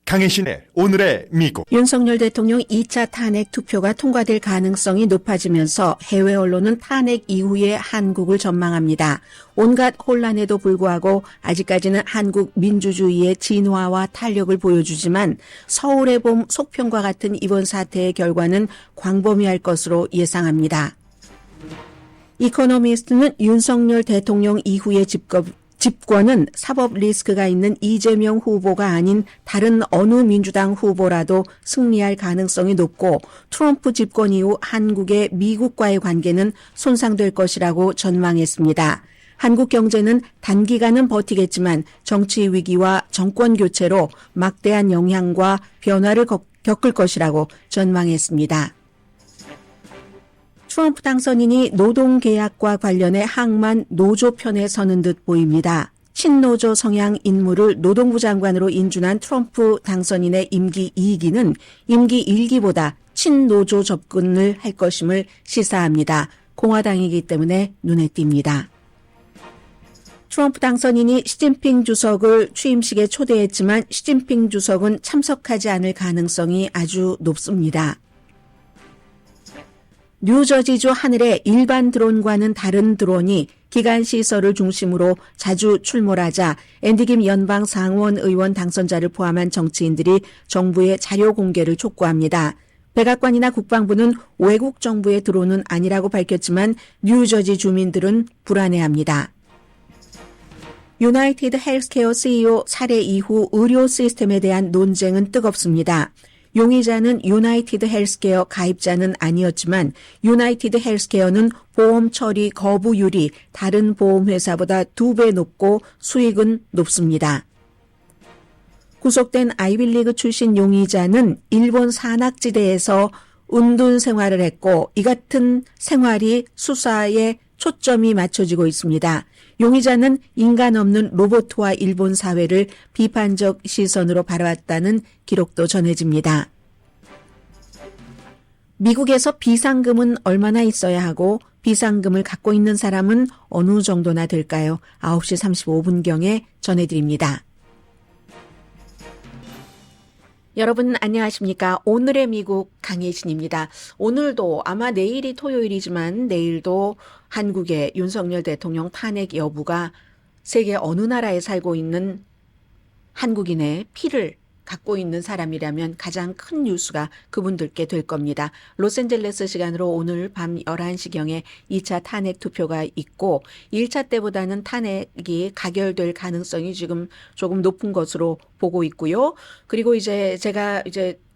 강혜신의 오늘의 미국. 윤석열 대통령 2차 탄핵 투표가 통과될 가능성이 높아지면서 해외 언론은 탄핵 이후의 한국을 전망합니다. 온갖 혼란에도 불구하고 아직까지는 한국 민주주의의 진화와 탄력을 보여주지만 서울의 봄 속편과 같은 이번 사태의 결과는 광범위할 것으로 예상합니다. 이코노미스트는 윤석열 대통령 이후의 집권은 사법 리스크가 있는 이재명 후보가 아닌 다른 어느 민주당 후보라도 승리할 가능성이 높고 트럼프 집권 이후 한국의 미국과의 관계는 손상될 것이라고 전망했습니다. 한국 경제는 단기간은 버티겠지만 정치 위기와 정권 교체로 막대한 영향과 변화를 겪을 것이라고 전망했습니다. 트럼프 당선인이 노동계약과 관련해 항만 노조 편에 서는 듯 보입니다. 친노조 성향 인물을 노동부 장관으로 인준한 트럼프 당선인의 임기 2기는 임기 1기보다 친노조 접근을 할 것임을 시사합니다. 공화당이기 때문에 눈에 띕니다. 트럼프 당선인이 시진핑 주석을 취임식에 초대했지만 시진핑 주석은 참석하지 않을 가능성이 아주 높습니다. 뉴저지주 하늘에 일반 드론과는 다른 드론이 기간 시설을 중심으로 자주 출몰하자 앤디 김 연방 상원 의원 당선자를 포함한 정치인들이 정부의 자료 공개를 촉구합니다. 백악관이나 국방부는 외국 정부의 드론은 아니라고 밝혔지만 뉴저지 주민들은 불안해합니다. 유나이티드 헬스케어 CEO 살해 이후 의료 시스템에 대한 논쟁은 뜨겁습니다. 용의자는 유나이티드 헬스케어 가입자는 아니었지만 유나이티드 헬스케어는 보험 처리 거부율이 다른 보험회사보다 2배 높고 수익은 높습니다. 구속된 아이빌리그 출신 용의자는 일본 산악지대에서 은둔 생활을 했고 이 같은 생활이 수사에 초점이 맞춰지고 있습니다. 용의자는 인간 없는 로봇화 일본 사회를 비판적 시선으로 바라봤다는 기록도 전해집니다. 미국에서 비상금은 얼마나 있어야 하고 비상금을 갖고 있는 사람은 어느 정도나 될까요? 9시 35분경에 전해드립니다. 여러분 안녕하십니까? 오늘의 미국 강혜신입니다. 오늘도 아마 내일이 토요일이지만 내일도 한국의 윤석열 대통령 탄핵 여부가 세계 어느 나라에 살고 있는 한국인의 피를 갖고 있는 사람이라면 가장 큰 뉴스가 그분들께 될 겁니다. 로스앤젤레스 시간으로 오늘 밤 11시경에 2차 탄핵 투표가 있고 1차 때보다는 탄핵이 가결될 가능성이 지금 조금 높은 것으로 보고 있고요. 그리고 제가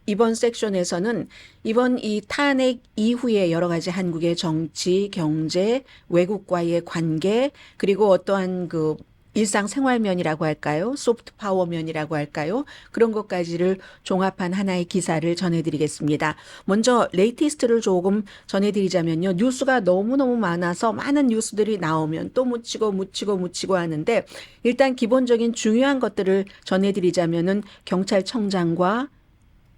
이번 섹션에서는 이번 이 탄핵 이후에 여러 가지 한국의 정치, 경제, 외국과의 관계, 그리고 어떠한 일상생활면이라고 할까요? 소프트 파워면이라고 할까요? 그런 것까지를 종합한 하나의 기사를 전해드리겠습니다. 먼저 레이티스트를 조금 전해드리자면요. 뉴스가 너무너무 많아서 많은 뉴스들이 나오면 또 묻히고 하는데 일단 기본적인 중요한 것들을 전해드리자면은 경찰청장과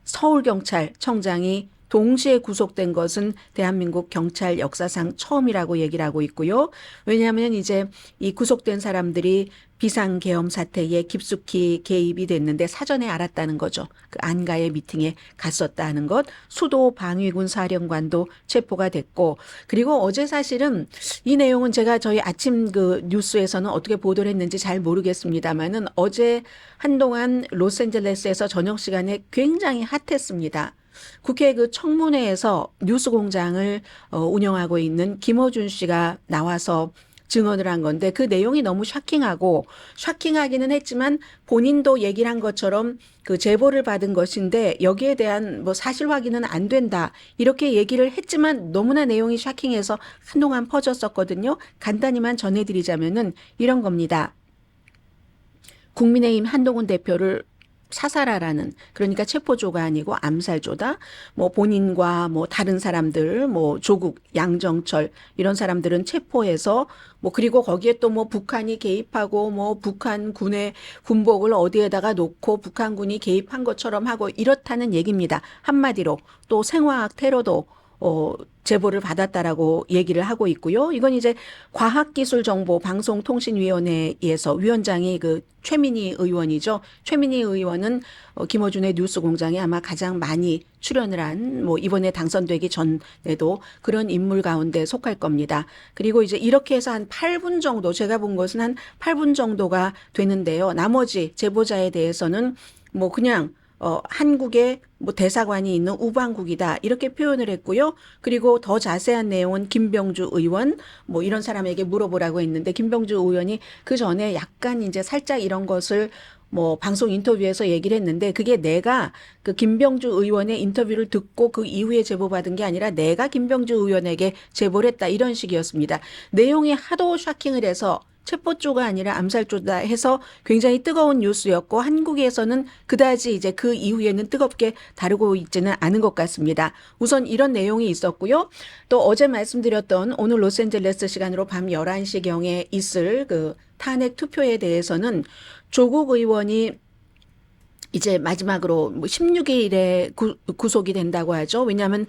서울경찰청장이 동시에 구속된 것은 대한민국 경찰 역사상 처음이라고 얘기를 하고 있고요. 왜냐하면 이제 이 구속된 사람들이 비상계엄 사태에 깊숙이 개입이 됐는데 사전에 알았다는 거죠. 그 안가의 미팅에 갔었다 하는 것. 수도 방위군 사령관도 체포가 됐고 그리고 어제 사실은 이 내용은 제가 저희 아침 뉴스에서는 어떻게 보도를 했는지 잘 모르겠습니다만은 어제 한동안 로스앤젤레스에서 저녁 시간에 굉장히 핫했습니다. 국회 청문회에서 뉴스공장을 운영하고 있는 김어준 씨가 나와서 증언을 한 건데 그 내용이 너무 샤킹하기는 했지만 본인도 얘기를 한 것처럼 제보를 받은 것인데 여기에 대한 사실 확인은 안 된다 이렇게 얘기를 했지만 너무나 내용이 샤킹해서 한동안 퍼졌었거든요. 간단히만 전해드리자면은 이런 겁니다. 국민의힘 한동훈 대표를 사살하라는 그러니까 체포조가 아니고 암살조다. 본인과 다른 사람들 조국 양정철 이런 사람들은 체포해서 그리고 거기에 또 북한이 개입하고 북한 군의 군복을 어디에다가 놓고 북한군이 개입한 것처럼 하고 이렇다는 얘기입니다. 한마디로 또 생화학 테러도 제보를 받았다라고 얘기를 하고 있고요. 이건 이제 과학기술정보방송통신위원회에서 위원장이 그 최민희 의원이죠. 최민희 의원은 김어준의 뉴스공장에 아마 가장 많이 출연을 한 뭐 이번에 당선되기 전에도 그런 인물 가운데 속할 겁니다. 그리고 이제 이렇게 해서 한 8분 정도, 제가 본 것은 한 8분 정도가 되는데요. 나머지 제보자에 대해서는 뭐 그냥 한국에 뭐 대사관이 있는 우방국이다 이렇게 표현을 했고요. 그리고 더 자세한 내용은 김병주 의원 뭐 이런 사람에게 물어보라고 했는데 김병주 의원이 그 전에 약간 이제 살짝 이런 것을 뭐 방송 인터뷰에서 얘기를 했는데 그게 내가 그 김병주 의원의 인터뷰를 듣고 그 이후에 제보받은 게 아니라 내가 김병주 의원에게 제보를 했다 이런 식이었습니다. 내용이 하도 샤킹을 해서 체포조가 아니라 암살조다 해서 굉장히 뜨거운 뉴스였고 한국에서는 그다지 이제 그 이후에는 뜨겁게 다루고 있지는 않은 것 같습니다. 우선 이런 내용이 있었고요. 또 어제 말씀드렸던 오늘 로스앤젤레스 시간으로 밤 11시경에 있을 그 탄핵 투표에 대해서는 조국 의원이 이제 마지막으로 뭐 16일에 구속이 된다고 하죠. 왜냐하면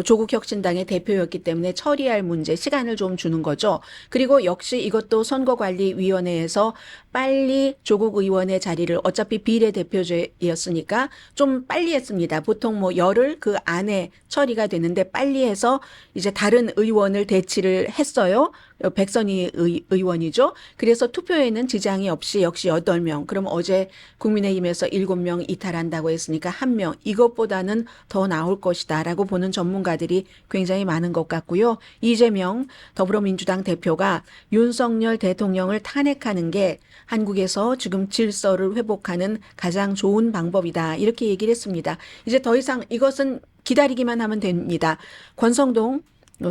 조국 혁신당의 대표였기 때문에 처리할 문제 시간을 좀 주는 거죠. 그리고 역시 이것도 선거관리위원회에서 빨리 조국 의원의 자리를 어차피 비례대표제였으니까 좀 빨리 했습니다. 보통 뭐 열흘 그 안에 처리가 되는데 빨리 해서 이제 다른 의원을 대치를 했어요. 백선희 의원이죠. 그래서 투표에는 지장이 없이 역시 8명. 그럼 어제 국민의힘에서 7명 이탈한다고 했으니까 1명. 이것보다는 더 나올 것이다 라고 보는 전문가들이 굉장히 많은 것 같고요. 이재명 더불어민주당 대표가 윤석열 대통령을 탄핵하는 게 한국에서 지금 질서를 회복하는 가장 좋은 방법이다. 이렇게 얘기를 했습니다. 이제 더 이상 이것은 기다리기만 하면 됩니다. 권성동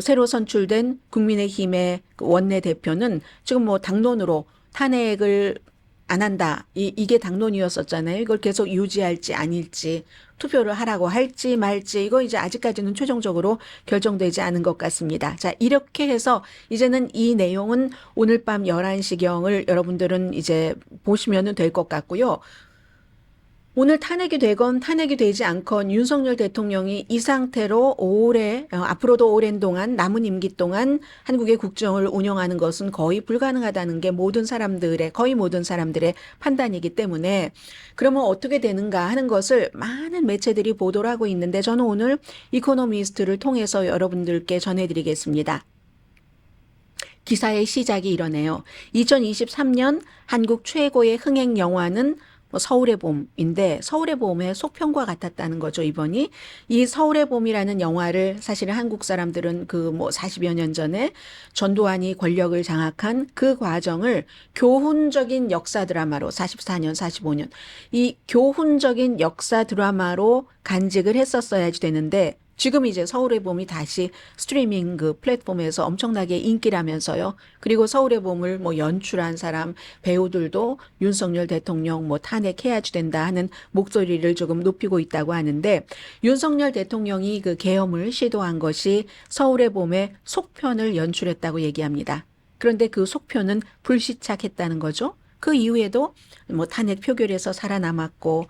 새로 선출된 국민의힘의 원내대표는 지금 뭐 당론으로 탄핵을 안 한다. 이게 당론이었었잖아요. 이걸 계속 유지할지 아닐지 투표를 하라고 할지 말지 이거 이제 아직까지는 최종적으로 결정되지 않은 것 같습니다. 자, 이렇게 해서 이제는 이 내용은 오늘 밤 11시경을 여러분들은 이제 보시면 될 것 같고요. 오늘 탄핵이 되건 탄핵이 되지 않건 윤석열 대통령이 이 상태로 앞으로도 오랜 동안 남은 임기 동안 한국의 국정을 운영하는 것은 거의 불가능하다는 게 거의 모든 사람들의 판단이기 때문에 그러면 어떻게 되는가 하는 것을 많은 매체들이 보도를 하고 있는데 저는 오늘 이코노미스트를 통해서 여러분들께 전해드리겠습니다. 기사의 시작이 이러네요. 2023년 한국 최고의 흥행 영화는 서울의 봄인데 서울의 봄의 속편과 같았다는 거죠, 이번이. 이 서울의 봄이라는 영화를 사실은 한국 사람들은 그 뭐 40여 년 전에 전두환이 권력을 장악한 그 과정을 교훈적인 역사 드라마로 44년, 45년 이 교훈적인 역사 드라마로 간직을 했었어야지 되는데 지금 이제 서울의 봄이 다시 스트리밍 그 플랫폼에서 엄청나게 인기라면서요. 그리고 서울의 봄을 뭐 연출한 사람, 배우들도 윤석열 대통령 뭐 탄핵해야지 된다 하는 목소리를 조금 높이고 있다고 하는데 윤석열 대통령이 그 계엄을 시도한 것이 서울의 봄의 속편을 연출했다고 얘기합니다. 그런데 그 속편은 불시착했다는 거죠. 그 이후에도 뭐 탄핵 표결에서 살아남았고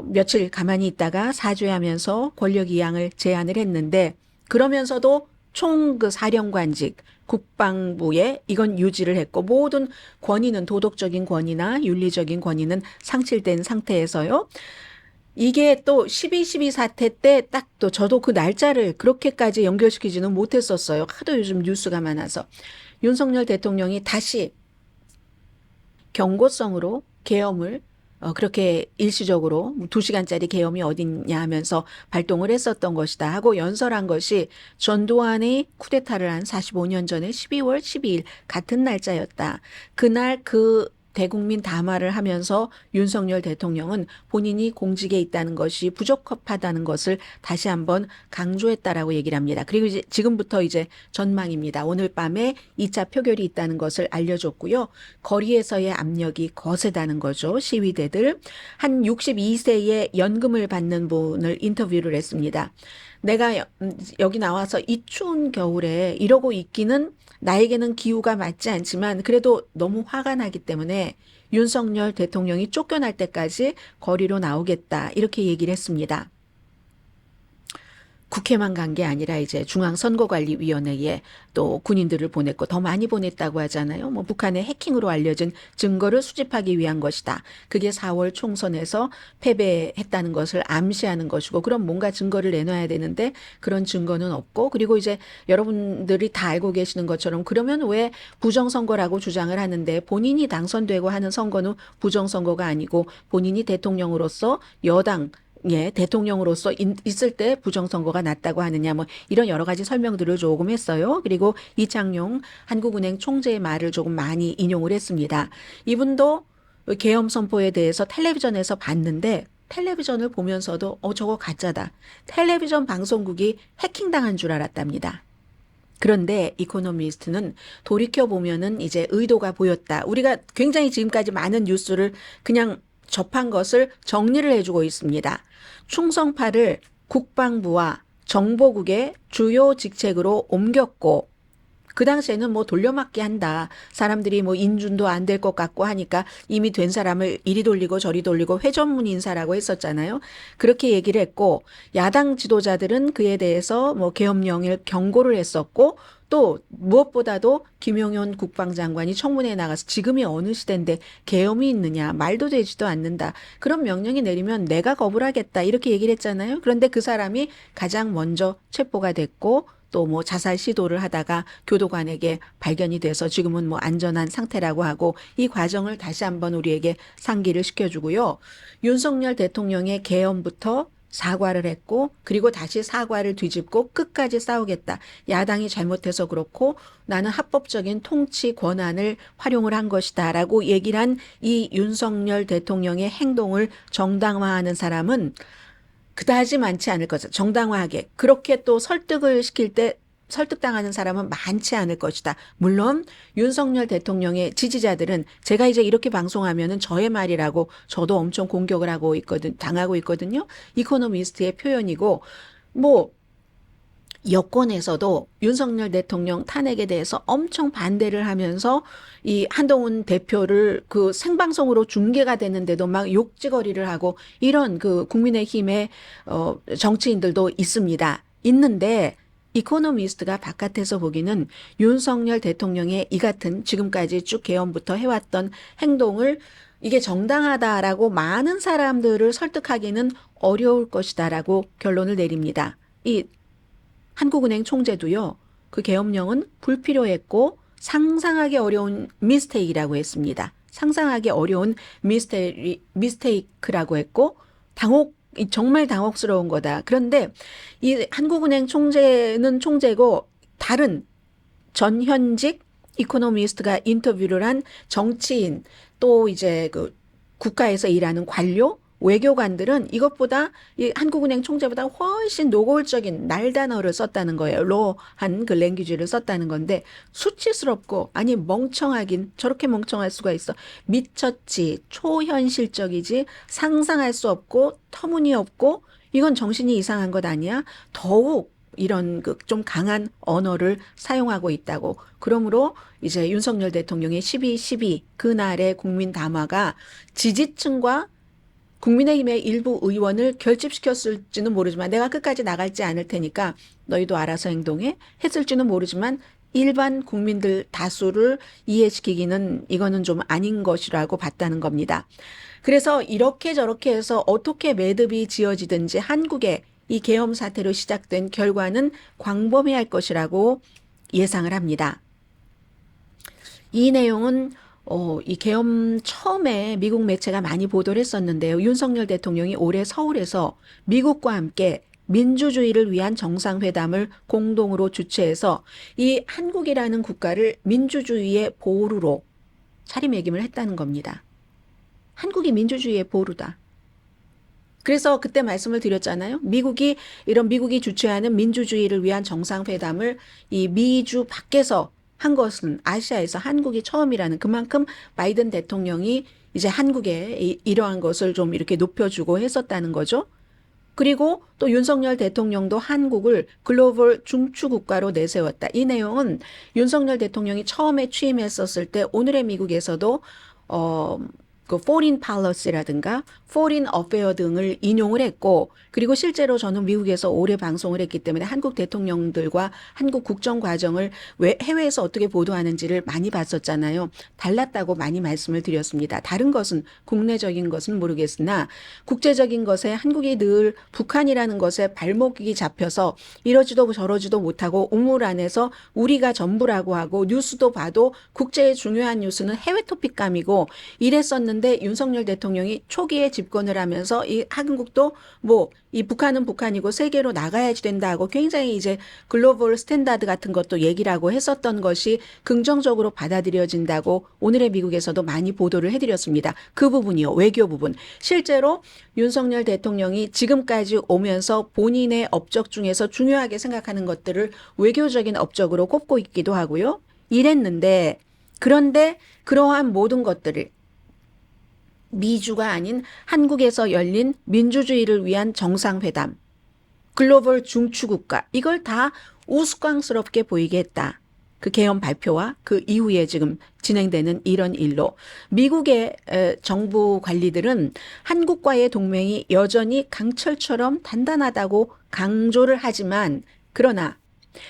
며칠 가만히 있다가 사죄하면서 권력 이양을 제안을 했는데 그러면서도 총 그 사령관직 국방부에 이건 유지를 했고 모든 권위는 도덕적인 권위나 윤리적인 권위는 상실된 상태에서요. 이게 또 12.12 사태 때 딱 또 저도 그 날짜를 그렇게까지 연결시키지는 못했었어요. 하도 요즘 뉴스가 많아서. 윤석열 대통령이 다시 경고성으로 계엄을 그렇게 일시적으로 2시간짜리 계엄이 어딨냐 하면서 발동을 했었던 것이다 하고 연설한 것이 전두환이 쿠데타를 한 45년 전에 12월 12일 같은 날짜였다. 그날 그 대국민 담화를 하면서 윤석열 대통령은 본인이 공직에 있다는 것이 부적합하다는 것을 다시 한번 강조했다라고 얘기를 합니다. 그리고 이제 지금부터 이제 전망입니다. 오늘 밤에 2차 표결이 있다는 것을 알려줬고요. 거리에서의 압력이 거세다는 거죠. 시위대들. 한 62세의 연금을 받는 분을 인터뷰를 했습니다. 내가 여기 나와서 이 추운 겨울에 이러고 있기는 나에게는 기후가 맞지 않지만 그래도 너무 화가 나기 때문에 윤석열 대통령이 쫓겨날 때까지 거리로 나오겠다 이렇게 얘기를 했습니다. 국회만 간 게 아니라 이제 중앙선거관리위원회에 또 군인들을 보냈고 더 많이 보냈다고 하잖아요. 뭐 북한의 해킹으로 알려진 증거를 수집하기 위한 것이다. 그게 4월 총선에서 패배했다는 것을 암시하는 것이고 그럼 뭔가 증거를 내놔야 되는데 그런 증거는 없고 그리고 이제 여러분들이 다 알고 계시는 것처럼 그러면 왜 부정선거라고 주장을 하는데 본인이 당선되고 하는 선거는 부정선거가 아니고 본인이 대통령으로서 여당 예, 대통령으로서 있을 때 부정선거가 났다고 하느냐, 뭐, 이런 여러 가지 설명들을 조금 했어요. 그리고 이창용 한국은행 총재의 말을 조금 많이 인용을 했습니다. 이분도 계엄 선포에 대해서 텔레비전에서 봤는데, 텔레비전을 보면서도, 저거 가짜다. 텔레비전 방송국이 해킹당한 줄 알았답니다. 그런데 이코노미스트는 돌이켜보면은 이제 의도가 보였다. 우리가 굉장히 지금까지 많은 뉴스를 그냥 접한 것을 정리를 해주고 있습니다. 충성파를 국방부와 정보국의 주요 직책으로 옮겼고 그 당시에는 뭐 돌려막기 한다. 사람들이 뭐 인준도 안 될 것 같고 하니까 이미 된 사람을 이리 돌리고 저리 돌리고 회전문 인사라고 했었잖아요. 그렇게 얘기를 했고 야당 지도자들은 그에 대해서 뭐 계엄령을 경고를 했었고 또 무엇보다도 김용현 국방장관이 청문회에 나가서 지금이 어느 시대인데 계엄이 있느냐 말도 되지도 않는다. 그런 명령이 내리면 내가 겁을 하겠다 이렇게 얘기를 했잖아요. 그런데 그 사람이 가장 먼저 체포가 됐고 또 뭐 자살 시도를 하다가 교도관에게 발견이 돼서 지금은 뭐 안전한 상태라고 하고 이 과정을 다시 한번 우리에게 상기를 시켜주고요. 윤석열 대통령의 계엄부터 사과를 했고 그리고 다시 사과를 뒤집고 끝까지 싸우겠다. 야당이 잘못해서 그렇고 나는 합법적인 통치 권한을 활용을 한 것이다 라고 얘기를 한 이 윤석열 대통령의 행동을 정당화하는 사람은 그다지 많지 않을 것이다. 정당화하게. 그렇게 또 설득을 시킬 때 설득당하는 사람은 많지 않을 것이다. 물론 윤석열 대통령의 지지자들은 제가 이제 이렇게 방송하면은 저의 말이라고 저도 엄청 공격을 하고 당하고 있거든요. 이코노미스트의 표현이고 뭐 여권에서도 윤석열 대통령 탄핵에 대해서 엄청 반대를 하면서 이 한동훈 대표를 그 생방송으로 중계가 됐는데도 막 욕지거리를 하고 이런 그 국민의힘의 정치인들도 있습니다. 있는데 이코노미스트가 바깥에서 보기는 윤석열 대통령의 이 같은 지금까지 쭉 계엄부터 해왔던 행동을 이게 정당하다라고 많은 사람들을 설득하기는 어려울 것이다라고 결론을 내립니다. 이 한국은행 총재도요. 그 계엄령은 불필요했고 상상하기 어려운 미스테이크라고 했습니다. 상상하기 어려운 미스테이크라고 했고 정말 당혹스러운 거다. 그런데 이 한국은행 총재는 총재고 다른 전현직 이코노미스트가 인터뷰를 한 정치인 또 이제 그 국가에서 일하는 관료 외교관들은 이것보다 이 한국은행 총재보다 훨씬 노골적인 날 단어를 썼다는 거예요. 로한 그 랭귀지를 썼다는 건데 수치스럽고 아니 멍청하긴 저렇게 멍청할 수가 있어. 미쳤지 초현실적이지 상상할 수 없고 터무니없고 이건 정신이 이상한 것 아니야? 더욱 이런 그 좀 강한 언어를 사용하고 있다고. 그러므로 이제 윤석열 대통령의 12.12 그날의 국민 담화가 지지층과 국민의힘의 일부 의원을 결집시켰을지는 모르지만 내가 끝까지 나갈지 않을 테니까 너희도 알아서 행동해 했을지는 모르지만 일반 국민들 다수를 이해시키기는 이거는 좀 아닌 것이라고 봤다는 겁니다. 그래서 이렇게 저렇게 해서 어떻게 매듭이 지어지든지 한국의 이 계엄 사태로 시작된 결과는 광범위할 것이라고 예상을 합니다. 이 내용은 이 계엄 처음에 미국 매체가 많이 보도를 했었는데요. 윤석열 대통령이 올해 서울에서 미국과 함께 민주주의를 위한 정상회담을 공동으로 주최해서 이 한국이라는 국가를 민주주의의 보루로 자리매김을 했다는 겁니다. 한국이 민주주의의 보루다. 그래서 그때 말씀을 드렸잖아요. 미국이 주최하는 민주주의를 위한 정상회담을 이 미주 밖에서 한 것은 아시아에서 한국이 처음이라는 그만큼 바이든 대통령이 이제 한국에 이러한 것을 좀 이렇게 높여주고 했었다는 거죠. 그리고 또 윤석열 대통령도 한국을 글로벌 중추국가로 내세웠다. 이 내용은 윤석열 대통령이 처음에 취임했었을 때 오늘의 미국에서도 그 foreign policy라든가 foreign affair 등을 인용을 했고, 그리고 실제로 저는 미국에서 오래 방송을 했기 때문에 한국 대통령들과 한국 국정 과정을 해외에서 어떻게 보도하는지를 많이 봤었잖아요. 달랐다고 많이 말씀을 드렸습니다. 다른 것은 국내적인 것은 모르겠으나 국제적인 것에 한국이 늘 북한이라는 것에 발목이 잡혀서 이러지도 저러지도 못하고 우물 안에서 우리가 전부라고 하고, 뉴스도 봐도 국제의 중요한 뉴스는 해외 토픽감이고 이랬었는데, 윤석열 대통령이 초기에 집권을 하면서 이 한국도 뭐 이 북한은 북한이고 세계로 나가야지 된다고 굉장히 이제 글로벌 스탠다드 같은 것도 얘기를 하고 했었던 것이 긍정적으로 받아들여진다고 오늘의 미국에서도 많이 보도를 해드렸습니다. 그 부분이요. 외교 부분. 실제로 윤석열 대통령이 지금까지 오면서 본인의 업적 중에서 중요하게 생각하는 것들을 외교적인 업적으로 꼽고 있기도 하고요. 이랬는데, 그런데 그러한 모든 것들을 미주가 아닌 한국에서 열린 민주주의를 위한 정상회담, 글로벌 중추국가, 이걸 다 우스꽝스럽게 보이게 했다. 그 개헌 발표와 그 이후에 지금 진행되는 이런 일로 미국의 정부 관리들은 한국과의 동맹이 여전히 강철처럼 단단하다고 강조를 하지만, 그러나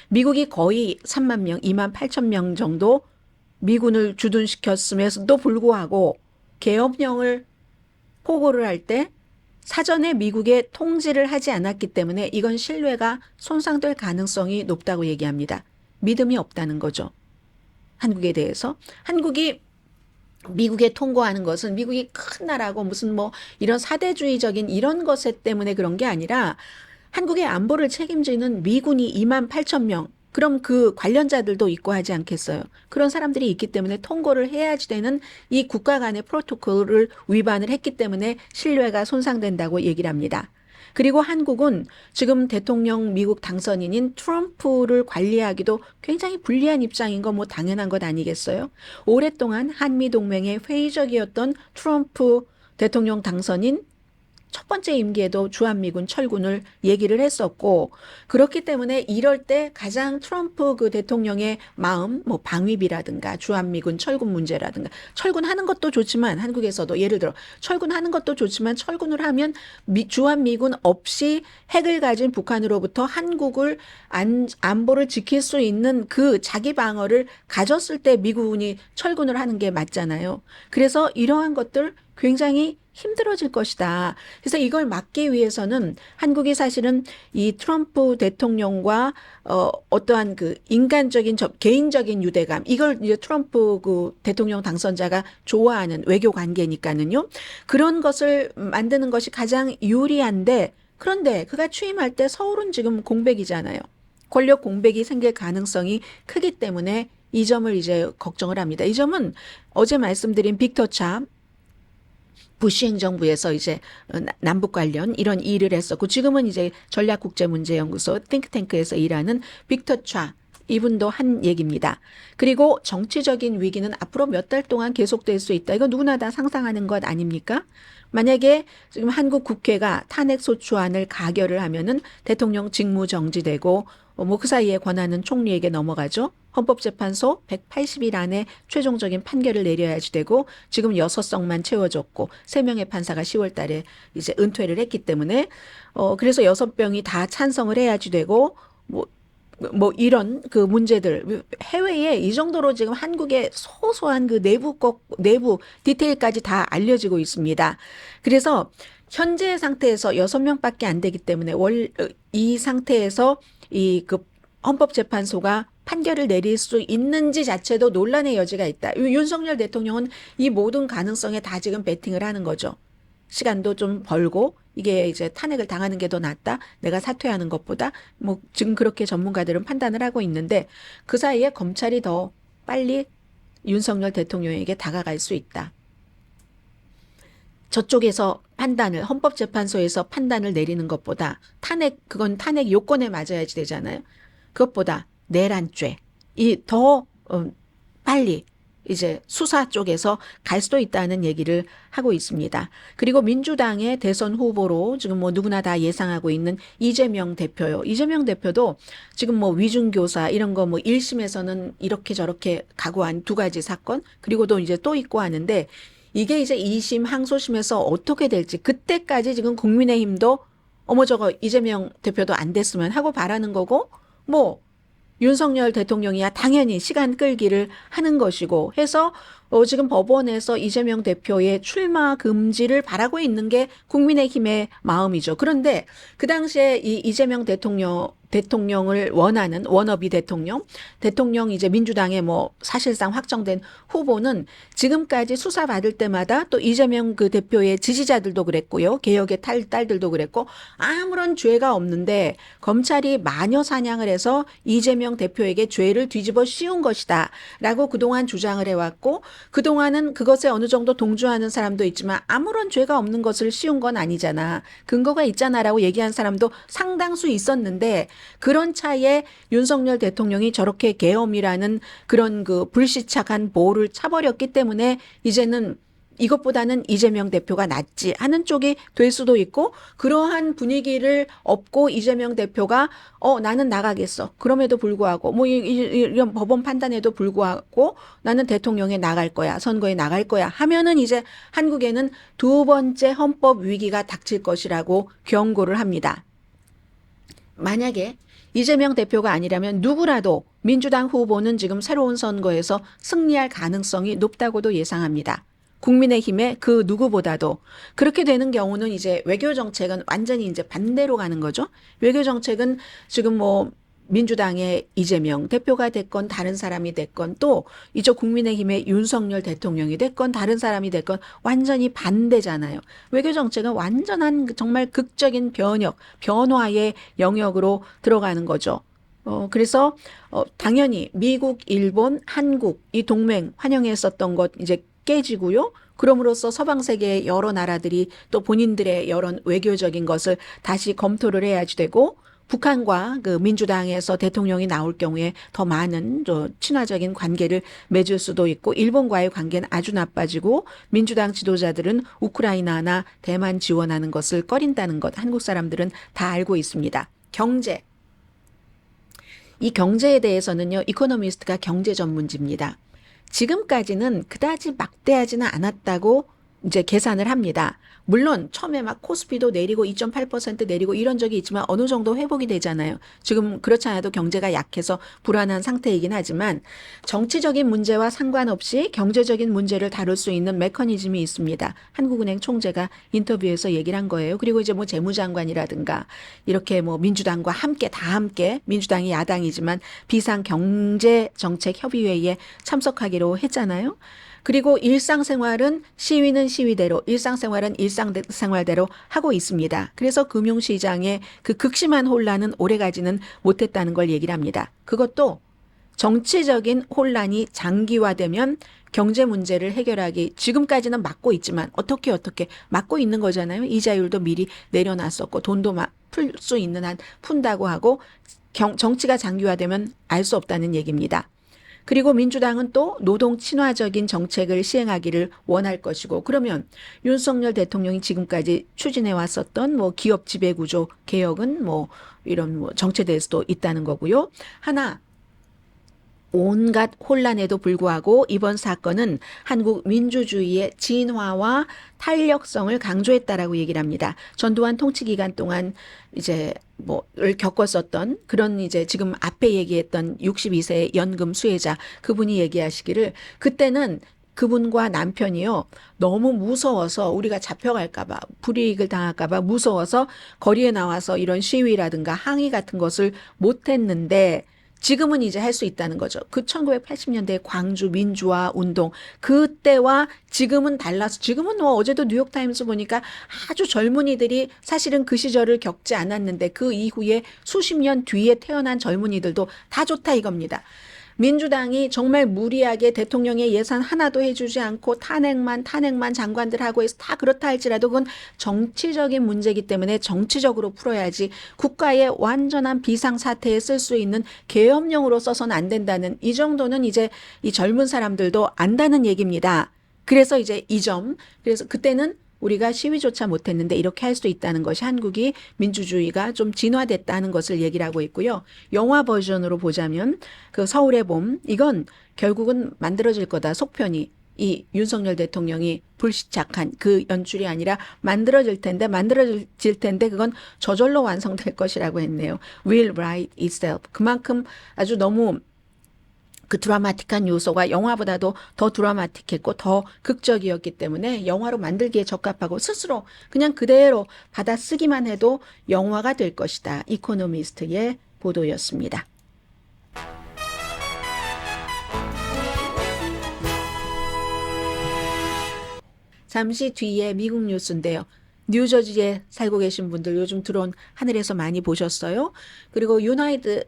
미국이 거의 3만 명, 2만 8천 명 정도 미군을 주둔시켰음에도 불구하고 계엄령을 포고를 할 때 사전에 미국에 통지를 하지 않았기 때문에 이건 신뢰가 손상될 가능성이 높다고 얘기합니다. 믿음이 없다는 거죠. 한국에 대해서. 한국이 미국에 통고하는 것은 미국이 큰 나라고 무슨 뭐 이런 사대주의적인 이런 것 때문에 그런 게 아니라, 한국의 안보를 책임지는 미군이 2만 8천 명, 그럼 그 관련자들도 있고 하지 않겠어요? 그런 사람들이 있기 때문에 통고를 해야지 되는 이 국가 간의 프로토콜을 위반을 했기 때문에 신뢰가 손상된다고 얘기를 합니다. 그리고 한국은 지금 대통령 미국 당선인인 트럼프를 관리하기도 굉장히 불리한 입장인 거 뭐 당연한 것 아니겠어요? 오랫동안 한미동맹의 회의적이었던 트럼프 대통령 당선인 첫 번째 임기에도 주한미군 철군을 얘기를 했었고, 그렇기 때문에 이럴 때 가장 트럼프 그 대통령의 마음, 뭐 방위비라든가 주한미군 철군 문제라든가, 철군하는 것도 좋지만 한국에서도 예를 들어 철군하는 것도 좋지만 철군을 하면 주한미군 없이 핵을 가진 북한으로부터 한국을 안보를 지킬 수 있는 그 자기 방어를 가졌을 때 미군이 철군을 하는 게 맞잖아요. 그래서 이러한 것들 굉장히 힘들어질 것이다. 그래서 이걸 막기 위해서는 한국이 사실은 이 트럼프 대통령과 어떠한 그 인간적인 개인적인 유대감, 이걸 이제 트럼프 그 대통령 당선자가 좋아하는 외교 관계니까는요. 그런 것을 만드는 것이 가장 유리한데, 그런데 그가 취임할 때 서울은 지금 공백이잖아요. 권력 공백이 생길 가능성이 크기 때문에 이 점을 이제 걱정을 합니다. 이 점은 어제 말씀드린 빅터 차 부시 행정부에서 이제 남북 관련 이런 일을 했었고, 지금은 이제 전략국제문제연구소 띵크탱크에서 일하는 빅터 차, 이분도 한 얘기입니다. 그리고 정치적인 위기는 앞으로 몇 달 동안 계속될 수 있다. 이거 누구나 다 상상하는 것 아닙니까? 만약에 지금 한국 국회가 탄핵소추안을 가결을 하면은 대통령 직무 정지되고 뭐 그 사이에 권한은 총리에게 넘어가죠. 헌법재판소 180일 안에 최종적인 판결을 내려야지 되고, 지금 6석만 채워졌고 3명의 판사가 10월 달에 이제 은퇴를 했기 때문에 그래서 6명이 다 찬성을 해야지 되고, 뭐 이런 그 문제들, 해외에 이 정도로 지금 한국의 소소한 그 내부 디테일까지 다 알려지고 있습니다. 그래서 현재 상태에서 6명밖에 안 되기 때문에 이 상태에서 이 그 헌법재판소가 판결을 내릴 수 있는지 자체도 논란의 여지가 있다. 윤석열 대통령은 이 모든 가능성에 다 지금 베팅을 하는 거죠. 시간도 좀 벌고, 이게 이제 탄핵을 당하는 게 더 낫다, 내가 사퇴하는 것보다, 뭐 지금 그렇게 전문가들은 판단을 하고 있는데, 그 사이에 검찰이 더 빨리 윤석열 대통령에게 다가갈 수 있다. 저쪽에서 판단을, 헌법재판소에서 판단을 내리는 것보다 그건 탄핵 요건에 맞아야지 되잖아요. 그것보다 내란죄, 더 빨리 이제 수사 쪽에서 갈 수도 있다는 얘기를 하고 있습니다. 그리고 민주당의 대선 후보로 지금 뭐 누구나 다 예상하고 있는 이재명 대표요. 이재명 대표도 지금 뭐 위중교사 이런 거 뭐 1심에서는 이렇게 저렇게 각오한 2가지 사건, 그리고 또 이제 또 있고 하는데, 이게 이제 2심 항소심에서 어떻게 될지 그때까지 지금 국민의힘도 어머 저거 이재명 대표도 안 됐으면 하고 바라는 거고 뭐 윤석열 대통령이야 당연히 시간 끌기를 하는 것이고 해서 지금 법원에서 이재명 대표의 출마 금지를 바라고 있는 게 국민의힘의 마음이죠. 그런데 그 당시에 이 이재명 대통령을 원하는 워너비 대통령 이제 민주당의 뭐 사실상 확정된 후보는 지금까지 수사받을 때마다 또 이재명 그 대표의 지지자들도 그랬고요. 개혁의 딸들도 그랬고 아무런 죄가 없는데 검찰이 마녀 사냥을 해서 이재명 대표에게 죄를 뒤집어 씌운 것이다 라고 그동안 주장을 해왔고 그동안은 그것에 어느 정도 동조하는 사람도 있지만 아무런 죄가 없는 것을 씌운 건 아니잖아. 근거가 있잖아라고 얘기한 사람도 상당수 있었는데 그런 차에 윤석열 대통령이 저렇게 계엄이라는 그런 그 불시착한 보호를 차버렸기 때문에 이제는 이것보다는 이재명 대표가 낫지 하는 쪽이 될 수도 있고 그러한 분위기를 업고 이재명 대표가 나는 나가겠어. 그럼에도 불구하고 뭐 이런 법원 판단에도 불구하고 나는 대통령에 나갈 거야. 선거에 나갈 거야. 하면은 이제 한국에는 두 번째 헌법 위기가 닥칠 것이라고 경고를 합니다. 만약에 이재명 대표가 아니라면 누구라도 민주당 후보는 지금 새로운 선거에서 승리할 가능성이 높다고도 예상합니다. 국민의힘의 그 누구보다도 그렇게 되는 경우는 이제 외교 정책은 완전히 이제 반대로 가는 거죠. 외교 정책은 지금 뭐 민주당의 이재명 대표가 됐건 다른 사람이 됐건 또 이쪽 국민의힘의 윤석열 대통령이 됐건 다른 사람이 됐건 완전히 반대잖아요. 외교 정책은 완전한 정말 극적인 변화의 영역으로 들어가는 거죠. 그래서 당연히 미국, 일본, 한국 이 동맹 환영했었던 것 이제 깨지고요. 그럼으로써 서방 세계의 여러 나라들이 또 본인들의 여러 외교적인 것을 다시 검토를 해야지 되고 북한과 그 민주당에서 대통령이 나올 경우에 더 많은 친화적인 관계를 맺을 수도 있고 일본과의 관계는 아주 나빠지고 민주당 지도자들은 우크라이나나 대만 지원하는 것을 꺼린다는 것 한국 사람들은 다 알고 있습니다. 경제. 이 경제에 대해서는요. 이코노미스트가 경제 전문지입니다. 지금까지는 그다지 막대하지는 않았다고 이제 계산을 합니다. 물론 처음에 막 코스피도 내리고 2.8% 내리고 이런 적이 있지만 어느 정도 회복이 되잖아요. 지금 그렇지 않아도 경제가 약해서 불안한 상태이긴 하지만 정치적인 문제와 상관없이 경제적인 문제를 다룰 수 있는 메커니즘이 있습니다. 한국은행 총재가 인터뷰에서 얘기를 한 거예요. 그리고 이제 뭐 재무장관이라든가 이렇게 뭐 민주당과 함께 다 함께 민주당이 야당이지만 비상경제정책협의회에 참석하기로 했잖아요. 그리고 일상생활은 시위는 시위대로, 일상생활은 일상생활대로 하고 있습니다. 그래서 금융시장의 그 극심한 혼란은 오래가지는 못했다는 걸 얘기를 합니다. 그것도 정치적인 혼란이 장기화되면 경제 문제를 해결하기 지금까지는 막고 있지만 어떻게 막고 있는 거잖아요. 이자율도 미리 내려놨었고 돈도 풀 수 있는 한 푼다고 하고 정치가 장기화되면 알 수 없다는 얘기입니다. 그리고 민주당은 또 노동 친화적인 정책을 시행하기를 원할 것이고 그러면 윤석열 대통령이 지금까지 추진해 왔었던 뭐 기업 지배구조 개혁은 뭐 이런 뭐 정체될 수도 있다는 거고요. 하나 온갖 혼란에도 불구하고 이번 사건은 한국 민주주의의 진화와 탄력성을 강조했다라고 얘기를 합니다. 전두환 통치 기간 동안 이제 뭐를 겪었었던 그런 이제 지금 앞에 얘기했던 62세 연금 수혜자 그분이 얘기하시기를 그때는 그분과 남편이요. 너무 무서워서 우리가 잡혀갈까봐 불이익을 당할까봐 무서워서 거리에 나와서 이런 시위라든가 항의 같은 것을 못했는데 지금은 이제 할 수 있다는 거죠. 그 1980년대 광주 민주화 운동 그때와 지금은 달라서 지금은 뭐 어제도 뉴욕타임스 보니까 아주 젊은이들이 사실은 그 시절을 겪지 않았는데 그 이후에 수십 년 뒤에 태어난 젊은이들도 다 좋다 이겁니다. 민주당이 정말 무리하게 대통령의 예산 하나도 해주지 않고 탄핵만 장관들 하고 해서 다 그렇다 할지라도 그건 정치적인 문제이기 때문에 정치적으로 풀어야지 국가의 완전한 비상사태에 쓸 수 있는 계엄령으로 써서는 안 된다는 이 정도는 이제 이 젊은 사람들도 안다는 얘기입니다. 그래서 이제 그래서 그때는 우리가 시위조차 못했는데 이렇게 할 수 있다는 것이 한국이 민주주의가 좀 진화됐다는 것을 얘기를 하고 있고요. 영화 버전으로 보자면 그 서울의 봄 이건 결국은 만들어질 거다 속편이 이 윤석열 대통령이 불시착한 그 연출이 아니라 만들어질 텐데 그건 저절로 완성될 것이라고 했네요. Will write itself. 그만큼 아주 너무 그 드라마틱한 요소가 영화보다도 더 드라마틱했고 더 극적이었기 때문에 영화로 만들기에 적합하고 스스로 그냥 그대로 받아쓰기만 해도 영화가 될 것이다. 이코노미스트의 보도였습니다. 잠시 뒤에 미국 뉴스인데요. 뉴저지에 살고 계신 분들 요즘 드론 하늘에서 많이 보셨어요? 그리고 유나이티드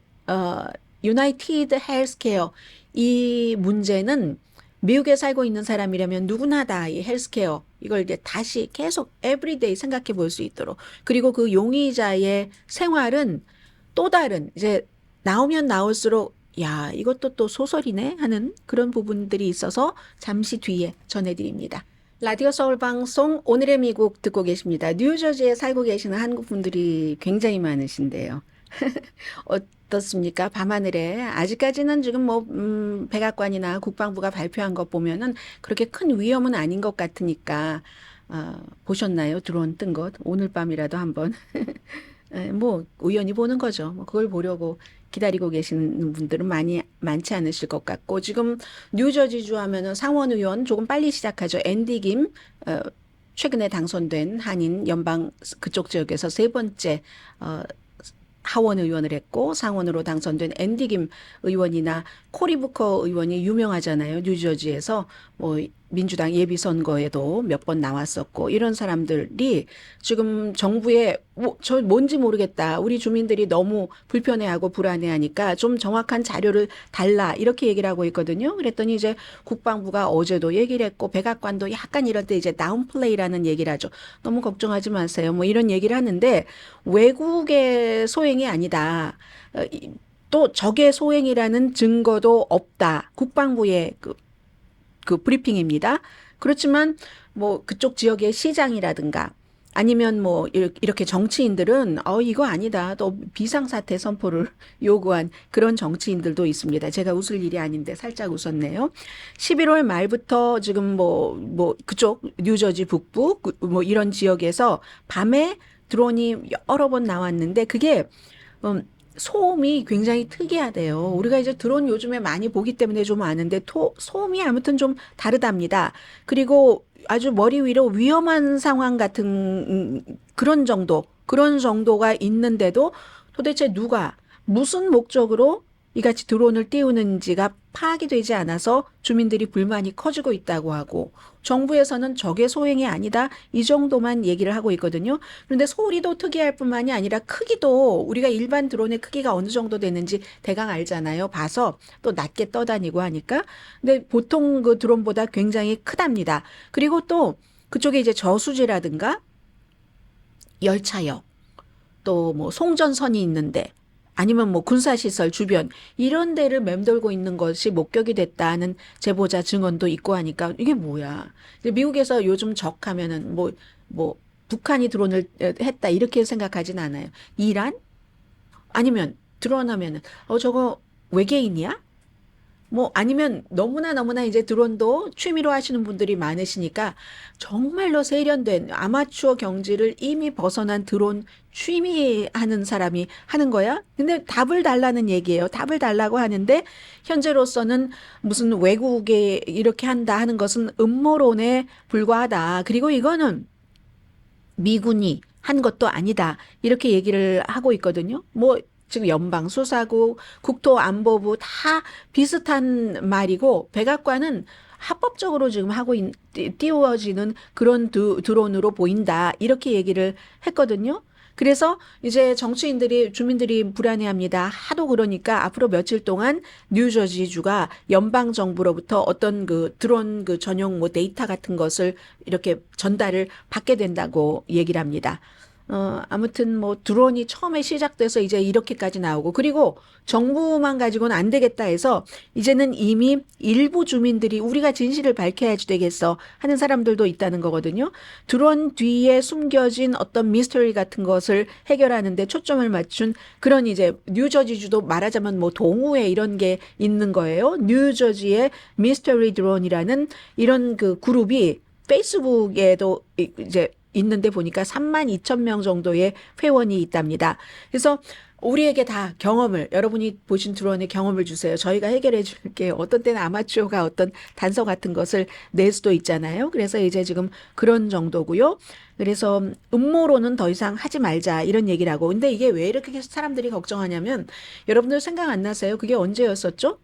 헬스케어 이 문제는 미국에 살고 있는 사람이라면 누구나 다 이 헬스케어 이걸 이제 다시 계속 에브리데이 생각해 볼 수 있도록 그리고 그 용의자의 생활은 또 다른 이제 나오면 나올수록 야 이것도 또 소설이네 하는 그런 부분들이 있어서 잠시 뒤에 전해드립니다. 라디오 서울 방송 오늘의 미국 듣고 계십니다. 뉴저지에 살고 계시는 한국 분들이 굉장히 많으신데요. 어떻습니까? 밤하늘에 아직까지는 지금 뭐 백악관이나 국방부가 발표한 것 보면은 그렇게 큰 위험은 아닌 것 같으니까 보셨나요? 드론 뜬 것 오늘 밤이라도 한번 뭐 우연히 보는 거죠. 뭐 그걸 보려고 기다리고 계시는 분들은 많지 않으실 것 같고 지금 뉴저지주 하면은 상원 의원 조금 빨리 시작하죠. 앤디 김 최근에 당선된 한인 연방 그쪽 지역에서 세 번째 하원 의원을 했고 상원으로 당선된 앤디 김 의원이나 코리 부커 의원이 유명하잖아요. 뉴저지에서 뭐 민주당 예비선거에도 몇 번 나왔었고 이런 사람들이 지금 정부에 저 뭔지 모르겠다. 우리 주민들이 너무 불편해하고 불안해하니까 좀 정확한 자료를 달라 이렇게 얘기를 하고 있거든요. 그랬더니 이제 국방부가 어제도 얘기를 했고 백악관도 약간 이럴 때 이제 다운플레이라는 얘기를 하죠. 너무 걱정하지 마세요. 뭐 이런 얘기를 하는데 외국의 소행이 아니다. 또 적의 소행이라는 증거도 없다. 국방부의 그 브리핑입니다. 그렇지만 뭐 그쪽 지역의 시장이라든가 아니면 뭐 이렇게 정치인들은 이거 아니다. 또 비상사태 선포를 요구한 그런 정치인들도 있습니다. 제가 웃을 일이 아닌데 살짝 웃었네요. 11월 말부터 지금 뭐 그쪽 뉴저지 북부 뭐 이런 지역에서 밤에 드론이 여러 번 나왔는데 그게 소음이 굉장히 특이하대요. 우리가 이제 드론 요즘에 많이 보기 때문에 좀 아는데 소음이 아무튼 좀 다르답니다. 그리고 아주 머리 위로 위험한 상황 같은 그런 정도가 있는데도 도대체 누가 무슨 목적으로 이같이 드론을 띄우는지가 파악이 되지 않아서 주민들이 불만이 커지고 있다고 하고 정부에서는 적의 소행이 아니다 이 정도만 얘기를 하고 있거든요. 그런데 소리도 특이할 뿐만이 아니라 크기도 우리가 일반 드론의 크기가 어느 정도 되는지 대강 알잖아요. 봐서 또 낮게 떠다니고 하니까. 근데 보통 그 드론보다 굉장히 크답니다. 그리고 또 그쪽에 이제 저수지라든가 열차역 또 뭐 송전선이 있는데 아니면 뭐 군사시설 주변 이런 데를 맴돌고 있는 것이 목격이 됐다는 제보자 증언도 있고 하니까 이게 뭐야. 미국에서 요즘 적하면은 뭐 북한이 드론을 했다 이렇게 생각하진 않아요. 이란? 아니면 드러나면은 저거 외계인이야? 뭐 아니면 너무나 이제 드론도 취미로 하시는 분들이 많으시니까 정말로 세련된 아마추어 경지를 이미 벗어난 드론 취미하는 사람이 하는 거야? 근데 답을 달라는 얘기예요. 답을 달라고 하는데 현재로서는 무슨 외국에 이렇게 한다 하는 것은 음모론에 불과하다. 그리고 이거는 미군이 한 것도 아니다. 이렇게 얘기를 하고 있거든요. 뭐 지금 연방수사국, 국토안보부 다 비슷한 말이고 백악관은 합법적으로 지금 띄워지는 그런 드론으로 보인다. 이렇게 얘기를 했거든요. 그래서 이제 주민들이 불안해합니다. 하도 그러니까 앞으로 며칠 동안 뉴저지주가 연방 정부로부터 어떤 그 드론 전용 뭐 데이터 같은 것을 이렇게 전달을 받게 된다고 얘기를 합니다. 아무튼 뭐 드론이 처음에 시작돼서 이제 이렇게까지 나오고 그리고 정부만 가지고는 안 되겠다 해서 이제는 이미 일부 주민들이 우리가 진실을 밝혀야지 되겠어 하는 사람들도 있다는 거거든요. 드론 뒤에 숨겨진 어떤 미스터리 같은 것을 해결하는데 초점을 맞춘 그런 이제 뉴저지주도 말하자면 뭐 동호회 이런 게 있는 거예요. 뉴저지의 미스터리 드론이라는 이런 그 그룹이 페이스북에도 이제 있는데 보니까 32,000명 정도의 회원이 있답니다. 그래서 우리에게 다 경험을 여러분이 보신 드론의 경험을 주세요. 저희가 해결해 줄게요. 어떤 때는 아마추어가 어떤 단서 같은 것을 낼 수도 있잖아요. 그래서 이제 지금 그런 정도고요. 그래서 음모론은 더 이상 하지 말자 이런 얘기를 하고 근데 이게 왜 이렇게 사람들이 걱정하냐면 여러분들 생각 안 나세요? 그게 언제였었죠?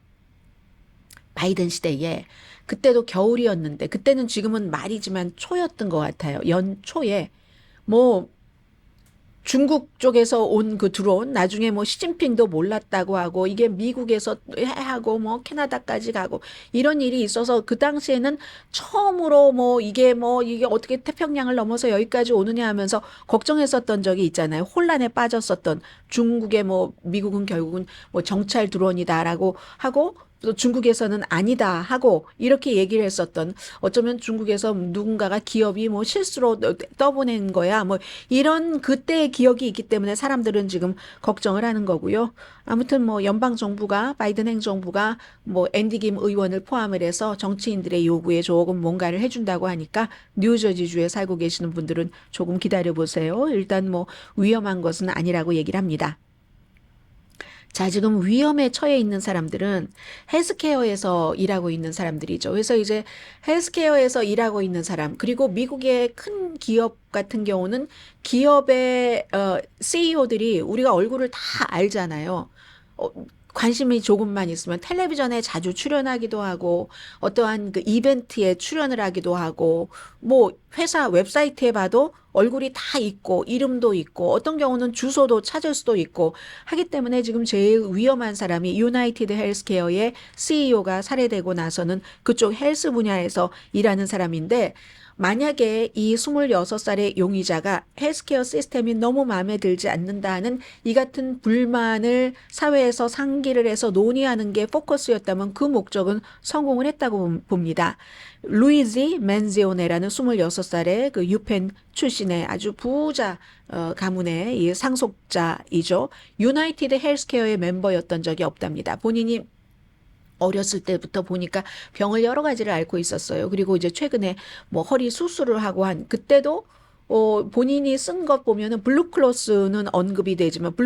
바이든 시대에 그때도 겨울이었는데 그때는 지금은 말이지만 초였던 것 같아요. 연초에 뭐 중국 쪽에서 온 그 드론 나중에 뭐 시진핑도 몰랐다고 하고 이게 미국에서 하고 뭐 캐나다까지 가고 이런 일이 있어서 그 당시에는 처음으로 뭐 이게 어떻게 태평양을 넘어서 여기까지 오느냐 하면서 걱정했었던 적이 있잖아요. 혼란에 빠졌었던 중국의 뭐 미국은 결국은 뭐 정찰 드론이다라고 하고 또 중국에서는 아니다 하고 이렇게 얘기를 했었던 어쩌면 중국에서 누군가가 기업이 뭐 실수로 떠보낸 거야 뭐 이런 그때의 기억이 있기 때문에 사람들은 지금 걱정을 하는 거고요. 아무튼 뭐 연방 정부가 바이든 행정부가 뭐 앤디 김 의원을 포함을 해서 정치인들의 요구에 조금 뭔가를 해준다고 하니까 뉴저지주에 살고 계시는 분들은 조금 기다려 보세요. 일단 뭐 위험한 것은 아니라고 얘기를 합니다. 자, 지금 위험에 처해 있는 사람들은 헬스케어에서 일하고 있는 사람들이죠. 그래서 이제 헬스케어에서 일하고 있는 사람, 그리고 미국의 큰 기업 같은 경우는 기업의 CEO들이 우리가 얼굴을 다 알잖아요. 관심이 조금만 있으면 텔레비전에 자주 출연하기도 하고 어떠한 그 이벤트에 출연을 하기도 하고 뭐 회사 웹사이트에 봐도 얼굴이 다 있고 이름도 있고 어떤 경우는 주소도 찾을 수도 있고 하기 때문에 지금 제일 위험한 사람이 유나이티드 헬스케어의 CEO가 살해되고 나서는 그쪽 헬스 분야에서 일하는 사람인데 만약에 이 26살의 용의자가 헬스케어 시스템이 너무 마음에 들지 않는다는 이 같은 불만을 사회에서 상기를 해서 논의하는 게 포커스였다면 그 목적은 성공을 했다고 봅니다. 루이지 맨지오네라는 26살의 그 유펜 출신의 아주 부자 가문의 이 상속자이죠. 유나이티드 헬스케어의 멤버였던 적이 없답니다. 본인이 어렸을 때부터 보니까 병을 여러 가지를 앓고 있었어요. 그리고 이제 최근에 뭐 허리 수술을 하고 한 그때도 본인이 쓴 것 보면은 블루크로스는 언급이 되지만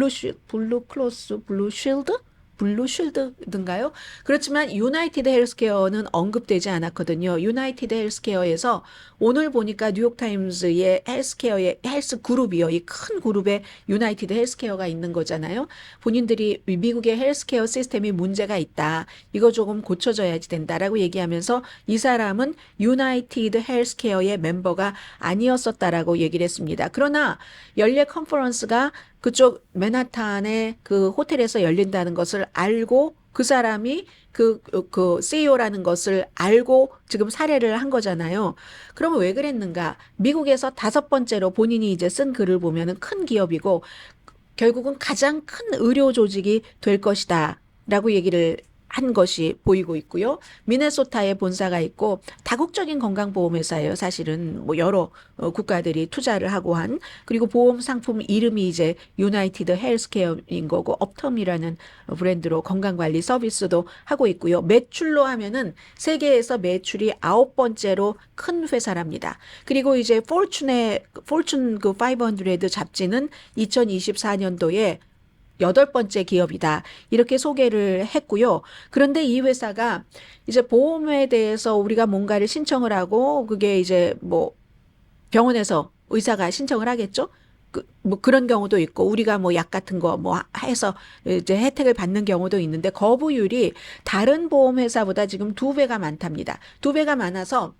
블루쉴드인가요? 그렇지만 유나이티드 헬스케어는 언급되지 않았거든요. 유나이티드 헬스케어에서 오늘 보니까 뉴욕타임즈의 헬스케어의 헬스 그룹이요. 이 큰 그룹에 유나이티드 헬스케어가 있는 거잖아요. 본인들이 미국의 헬스케어 시스템이 문제가 있다. 이거 조금 고쳐져야지 된다라고 얘기하면서 이 사람은 유나이티드 헬스케어의 멤버가 아니었었다라고 얘기를 했습니다. 그러나 연례 컨퍼런스가 그쪽 맨하탄의 그 호텔에서 열린다는 것을 알고 그 사람이 그 CEO라는 것을 알고 지금 살해를 한 거잖아요. 그러면 왜 그랬는가? 미국에서 5번째로 본인이 이제 쓴 글을 보면은 큰 기업이고 결국은 가장 큰 의료 조직이 될 것이다. 라고 얘기를 한 것이 보이고 있고요. 미네소타에 본사가 있고 다국적인 건강보험회사예요. 사실은 뭐 여러 국가들이 투자를 하고 한 그리고 보험 상품 이름이 이제 유나이티드 헬스케어인 거고 업텀이라는 브랜드로 건강관리 서비스도 하고 있고요. 매출로 하면은 세계에서 매출이 9번째로 큰 회사랍니다. 그리고 이제 포춘 그 500 잡지는 2024년도에 8번째 기업이다. 이렇게 소개를 했고요. 그런데 이 회사가 이제 보험에 대해서 우리가 뭔가를 신청을 하고 그게 이제 뭐 병원에서 의사가 신청을 하겠죠? 뭐 그런 경우도 있고 우리가 뭐 약 같은 거 뭐 해서 이제 혜택을 받는 경우도 있는데 거부율이 다른 보험회사보다 지금 2배가 많답니다. 2배가 많아서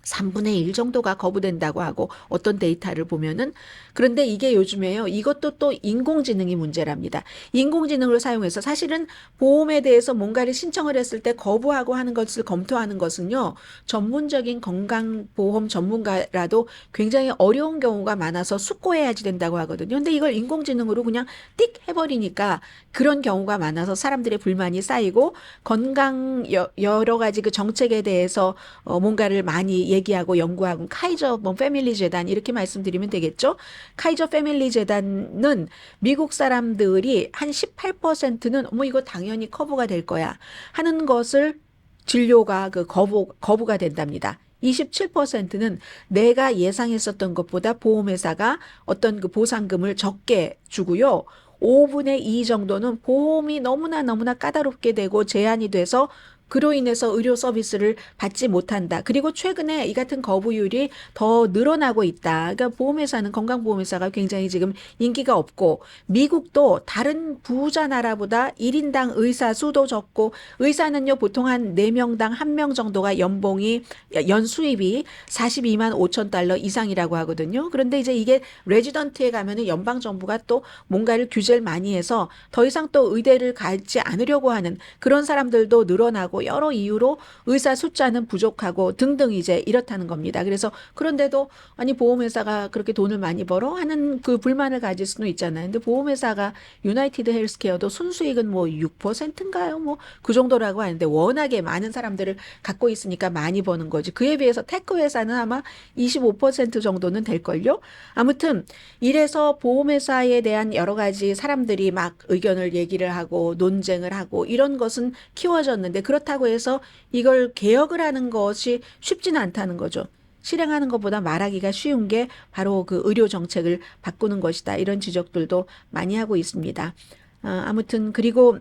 3분의 1 정도가 거부된다고 하고 어떤 데이터를 보면은 그런데 이게 요즘에요. 이것도 또 인공지능이 문제랍니다. 인공지능을 사용해서 사실은 보험에 대해서 뭔가를 신청을 했을 때 거부하고 하는 것을 검토하는 것은요. 전문적인 건강보험 전문가라도 굉장히 어려운 경우가 많아서 숙고해야지 된다고 하거든요. 근데 이걸 인공지능으로 그냥 띡 해버리니까 그런 경우가 많아서 사람들의 불만이 쌓이고 건강 여러 가지 그 정책에 대해서 뭔가를 많이 얘기하고 연구하고 카이저 뭐 패밀리 재단 이렇게 말씀드리면 되겠죠. 카이저 패밀리 재단은 미국 사람들이 한 18%는 이거 당연히 커버가 될 거야 하는 것을 진료가 그 거부가 된답니다. 27%는 내가 예상했었던 것보다 보험회사가 어떤 그 보상금을 적게 주고요. 5분의 2 정도는 보험이 너무나 까다롭게 되고 제한이 돼서 그로 인해서 의료 서비스를 받지 못한다. 그리고 최근에 이 같은 거부율이 더 늘어나고 있다. 그러니까 보험회사는 건강보험회사가 굉장히 지금 인기가 없고 미국도 다른 부자 나라보다 1인당 의사 수도 적고 의사는요 보통 한 4명당 1명 정도가 연수입이 42만 5천 달러 이상이라고 하거든요. 그런데 이제 이게 레지던트에 가면은 연방정부가 또 뭔가를 규제를 많이 해서 더 이상 또 의대를 가지 않으려고 하는 그런 사람들도 늘어나고 여러 이유로 의사 숫자는 부족하고 등등 이제 이렇다는 겁니다. 그래서 그런데도 아니 보험회사가 그렇게 돈을 많이 벌어 하는 그 불만을 가질 수는 있잖아요. 근데 보험회사가 유나이티드 헬스케어도 순수익은 뭐 6%인가요? 뭐 그 정도라고 하는데 워낙에 많은 사람들을 갖고 있으니까 많이 버는 거지. 그에 비해서 테크 회사는 아마 25% 정도는 될걸요. 아무튼 이래서 보험회사에 대한 여러 가지 사람들이 막 의견을 얘기를 하고 논쟁을 하고 이런 것은 키워졌는데 그렇다고 해서 이걸 개혁을 하는 것이 쉽지는 않다는 거죠. 실행하는 것보다 말하기가 쉬운 게 바로 그 의료 정책을 바꾸는 것이다. 이런 지적들도 많이 하고 있습니다. 아무튼 그리고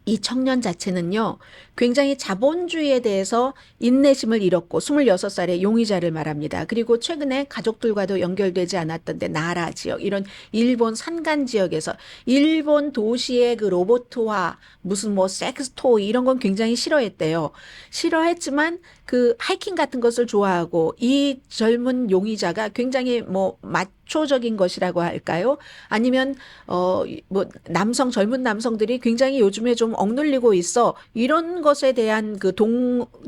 이 청년 자체는요, 굉장히 자본주의에 대해서 인내심을 잃었고 26살의 용의자를 말합니다. 그리고 최근에 가족들과도 연결되지 않았던데 나라 지역, 이런 일본 산간 지역에서 일본 도시의 그 로봇화, 무슨 뭐 섹스토이 이런 건 굉장히 싫어했대요. 싫어했지만 그 하이킹 같은 것을 좋아하고 이 젊은 용의자가 굉장히 뭐 마초적인 것이라고 할까요? 아니면 뭐 젊은 남성들이 굉장히 요즘에 좀 억눌리고 있어. 이런 것에 대한 그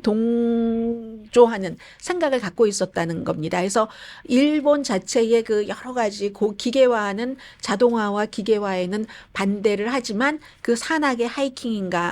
동조하는 생각을 갖고 있었다는 겁니다. 그래서 일본 자체의 그 여러 가지 기계화하는 자동화와 기계화에는 반대를 하지만 그 산악의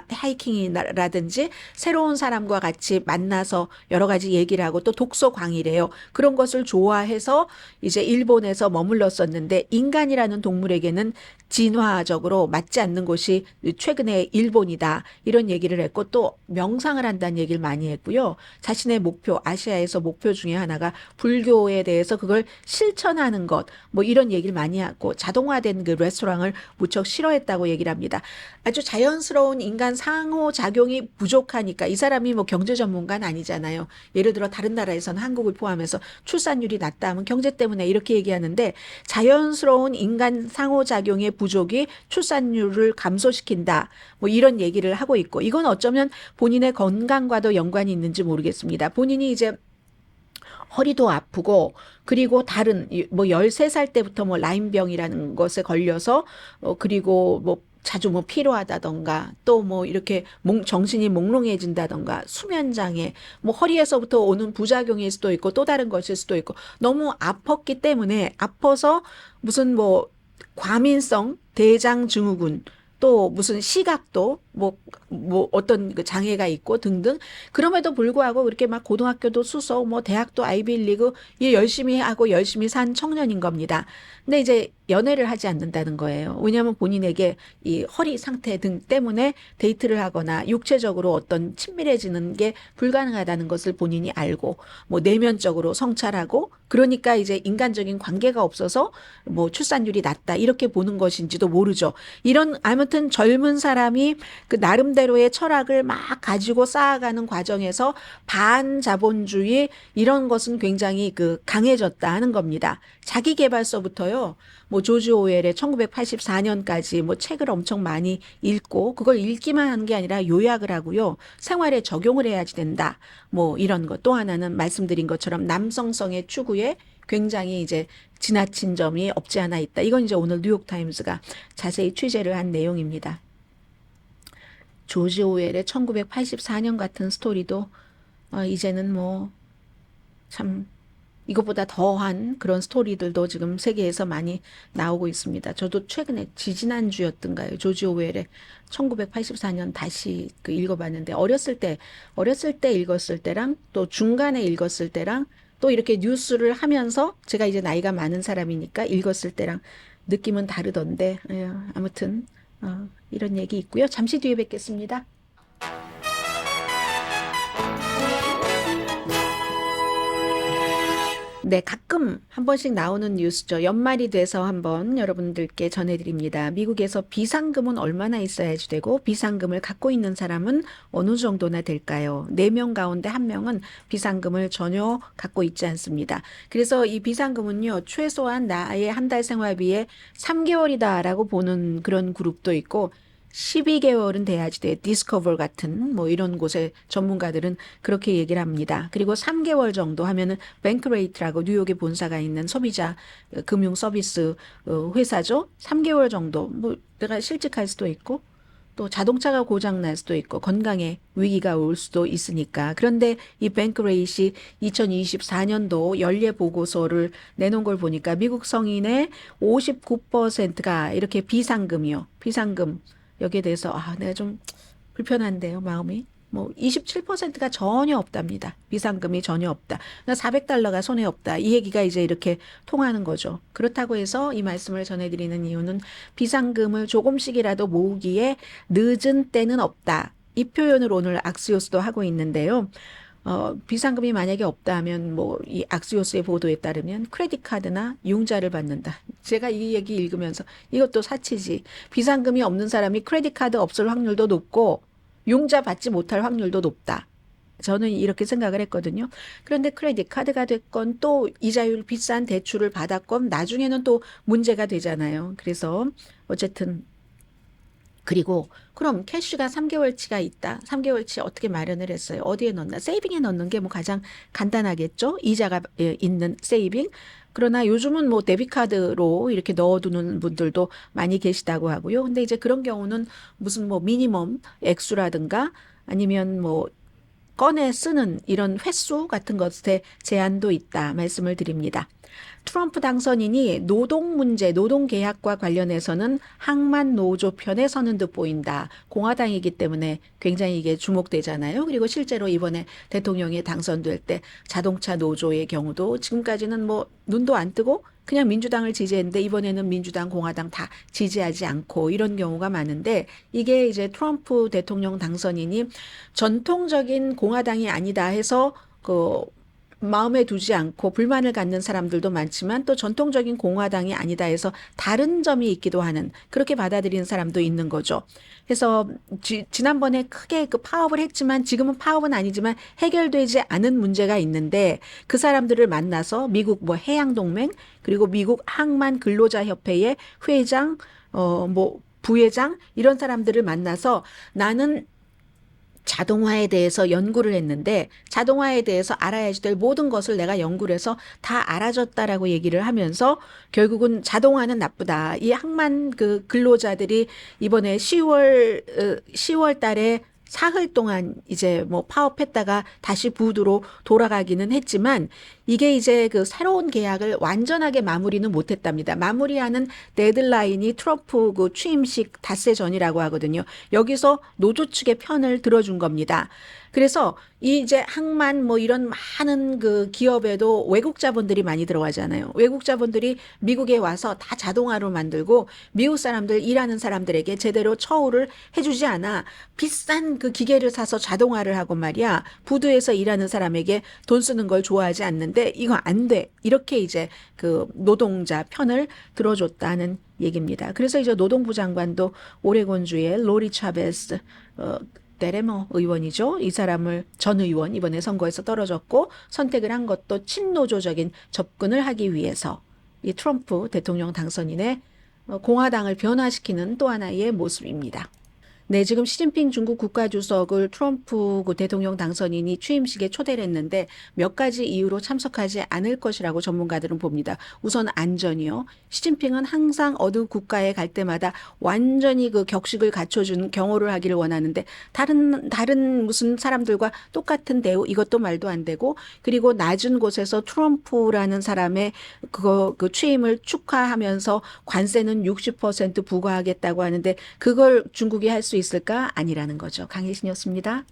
하이킹이라든지 새로운 사람과 같이 만나서 여러 가지 얘기를 하고 또 독서광이래요. 그런 것을 좋아해서 이제 일본에서 머물렀었는데 인간이라는 동물에게는 진화적으로 맞지 않는 곳이 최근에 일본이다. 이런 얘기를 했고 또 명상을 한다는 얘기를 많이 했고요. 자신의 목표, 아시아에서 목표 중에 하나가 불교에 대해서 그걸 실천하는 것, 뭐 이런 얘기를 많이 하고 자동화된 그 레스토랑을 무척 싫어했다고 얘기를 합니다. 아주 자연스러운 인간 상호작용이 부족하니까 이 사람이 뭐 경제 전문가는 아니잖아요. 예를 들어 다른 나라에서는 한국을 포함해서 출산율이 낮다 하면 경제 때문에 이렇게 얘기하는데 자연스러운 인간 상호작용의 부족이 출산율을 감소시킨다. 뭐 이런 얘기를 하고 있고 이건 어쩌면 본인의 건강과도 연관이 있는지 모르겠습니다. 본인이 이제 허리도 아프고 그리고 다른 뭐 13살 때부터 뭐 라임병이라는 것에 걸려서 그리고 뭐 자주 뭐 피로하다던가 또 뭐 이렇게 정신이 몽롱해진다던가 수면장애 뭐 허리에서부터 오는 부작용일 수도 있고 또 다른 것일 수도 있고 너무 아팠기 때문에 아파서 무슨 뭐 과민성 대장 증후군 또 무슨 시각도 뭐 어떤 그 장애가 있고 등등 그럼에도 불구하고 그렇게 막 고등학교도 수석 뭐 대학도 아이비리그 열심히 하고 열심히 산 청년인 겁니다. 근데 이제 연애를 하지 않는다는 거예요. 왜냐하면 본인에게 이 허리 상태 등 때문에 데이트를 하거나 육체적으로 어떤 친밀해지는 게 불가능하다는 것을 본인이 알고 뭐 내면적으로 성찰하고 그러니까 이제 인간적인 관계가 없어서 뭐 출산율이 낮다 이렇게 보는 것인지도 모르죠. 이런 아무튼 젊은 사람이 그 나름대로의 철학을 막 가지고 쌓아가는 과정에서 반자본주의 이런 것은 굉장히 그 강해졌다 하는 겁니다. 자기계발서부터요. 뭐 조지 오웰의 1984년까지 뭐 책을 엄청 많이 읽고 그걸 읽기만 하는 게 아니라 요약을 하고요. 생활에 적용을 해야지 된다. 뭐 이런 것. 또 하나는 말씀드린 것처럼 남성성의 추구에 굉장히 이제 지나친 점이 없지 않아 있다. 이건 이제 오늘 뉴욕타임스가 자세히 취재를 한 내용입니다. 조지 오웰의 1984년 같은 스토리도 이제는 뭐 참 이것보다 더한 그런 스토리들도 지금 세계에서 많이 나오고 있습니다. 저도 최근에 지지난주였던가요. 조지 오웰의 1984년 다시 그 읽어봤는데 어렸을 때 읽었을 때랑 또 중간에 읽었을 때랑 또 이렇게 뉴스를 하면서 제가 이제 나이가 많은 사람이니까 읽었을 때랑 느낌은 다르던데 아무튼 이런 얘기 있고요. 잠시 뒤에 뵙겠습니다. 네, 가끔 한 번씩 나오는 뉴스죠. 연말이 돼서 한번 여러분들께 전해드립니다. 미국에서 비상금은 얼마나 있어야지 되고 비상금을 갖고 있는 사람은 어느 정도나 될까요? 4명 가운데 1명은 비상금을 전혀 갖고 있지 않습니다. 그래서 이 비상금은요, 최소한 나의 한 달 생활비의 3개월이다라고 보는 그런 그룹도 있고 12개월은 돼야지 돼. 디스커버 같은 뭐 이런 곳의 전문가들은 그렇게 얘기를 합니다. 그리고 3개월 정도 하면은 뱅크레이트라고 뉴욕에 본사가 있는 소비자 금융 서비스 회사죠. 3개월 정도 뭐 내가 실직할 수도 있고 또 자동차가 고장 날 수도 있고 건강에 위기가 올 수도 있으니까. 그런데 이 뱅크레이트이 2024년도 연례 보고서를 내놓은 걸 보니까 미국 성인의 59%가 이렇게 비상금이요. 비상금 여기에 대해서 내가 좀 불편한데요, 마음이. 뭐 27%가 전혀 없답니다. 비상금이 전혀 없다. 그러니까 $400가 손에 없다. 이 얘기가 이제 이렇게 통하는 거죠. 그렇다고 해서 이 말씀을 전해드리는 이유는 비상금을 조금씩이라도 모으기에 늦은 때는 없다. 이 표현을 오늘 악시오스도 하고 있는데요. 비상금이 만약에 없다 하면 뭐 이 악시오스의 보도에 따르면 크레딧 카드나 융자를 받는다. 제가 이 얘기 읽으면서 이것도 사치지. 비상금이 없는 사람이 크레딧 카드 없을 확률도 높고 융자 받지 못할 확률도 높다. 저는 이렇게 생각을 했거든요. 그런데 크레딧 카드가 됐건 또 이자율 비싼 대출을 받았건 나중에는 또 문제가 되잖아요. 그래서 어쨌든 그리고 그럼 캐시가 3개월치가 있다. 3개월치 어떻게 마련을 했어요? 어디에 넣나? 세이빙에 넣는 게 뭐 가장 간단하겠죠? 이자가 있는 세이빙. 그러나 요즘은 뭐 데비카드로 이렇게 넣어두는 분들도 많이 계시다고 하고요. 근데 이제 그런 경우는 무슨 뭐 미니멈 액수라든가 아니면 뭐 꺼내 쓰는 이런 횟수 같은 것에 제한도 있다 말씀을 드립니다. 트럼프 당선인이 노동 문제, 노동 계약과 관련해서는 항만 노조 편에 서는 듯 보인다. 공화당이기 때문에 굉장히 이게 주목되잖아요. 그리고 실제로 이번에 대통령이 당선될 때 자동차 노조의 경우도 지금까지는 뭐 눈도 안 뜨고 그냥 민주당을 지지했는데 이번에는 민주당, 공화당 다 지지하지 않고 이런 경우가 많은데 이게 이제 트럼프 대통령 당선인이 전통적인 공화당이 아니다 해서 마음에 두지 않고 불만을 갖는 사람들도 많지만 또 전통적인 공화당이 아니다 해서 다른 점이 있기도 하는 그렇게 받아들이는 사람도 있는 거죠. 그래서 지난번에 크게 그 파업을 했지만 지금은 파업은 아니지만 해결되지 않은 문제가 있는데 그 사람들을 만나서 미국 뭐 해양동맹 그리고 미국 항만 근로자협회의 회장 뭐 부회장 이런 사람들을 만나서 나는 자동화에 대해서 연구를 했는데 자동화에 대해서 알아야지 될 모든 것을 내가 연구를 해서 다 알아줬다라고 얘기를 하면서 결국은 자동화는 나쁘다. 이 항만 그 근로자들이 이번에 10월 달에 사흘 동안 이제 뭐 파업했다가 다시 부두로 돌아가기는 했지만 이게 이제 그 새로운 계약을 완전하게 마무리는 못했답니다. 마무리하는 데드라인이 트럼프 그 취임식 닷새 전이라고 하거든요. 여기서 노조 측의 편을 들어준 겁니다. 그래서 이제 항만 뭐 이런 많은 그 기업에도 외국 자본들이 많이 들어가잖아요. 외국 자본들이 미국에 와서 다 자동화로 만들고 미국 사람들 일하는 사람들에게 제대로 처우를 해주지 않아 비싼 그 기계를 사서 자동화를 하고 말이야 부두에서 일하는 사람에게 돈 쓰는 걸 좋아하지 않는데 했는데 이거 안 돼. 이렇게 이제 그 노동자 편을 들어줬다는 얘기입니다. 그래서 이제 노동부 장관도 오레곤주의 로리 차베스 데레머 의원이죠. 이 사람을 전 의원 이번에 선거에서 떨어졌고 선택을 한 것도 친노조적인 접근을 하기 위해서 이 트럼프 대통령 당선인의 공화당을 변화시키는 또 하나의 모습입니다. 네, 지금 시진핑 중국 국가주석을 트럼프 그 대통령 당선인이 취임식에 초대를 했는데 몇 가지 이유로 참석하지 않을 것이라고 전문가들은 봅니다. 우선 안전이요. 시진핑은 항상 어느 국가에 갈 때마다 완전히 그 격식을 갖춰준 경호를 하기를 원하는데 다른 무슨 사람들과 똑같은 대우 이것도 말도 안 되고 그리고 낮은 곳에서 트럼프라는 사람의 그 취임을 축하하면서 관세는 60% 부과하겠다고 하는데 그걸 중국이 할 수 있을까? 아니라는 거죠. 강혜신이었습니다.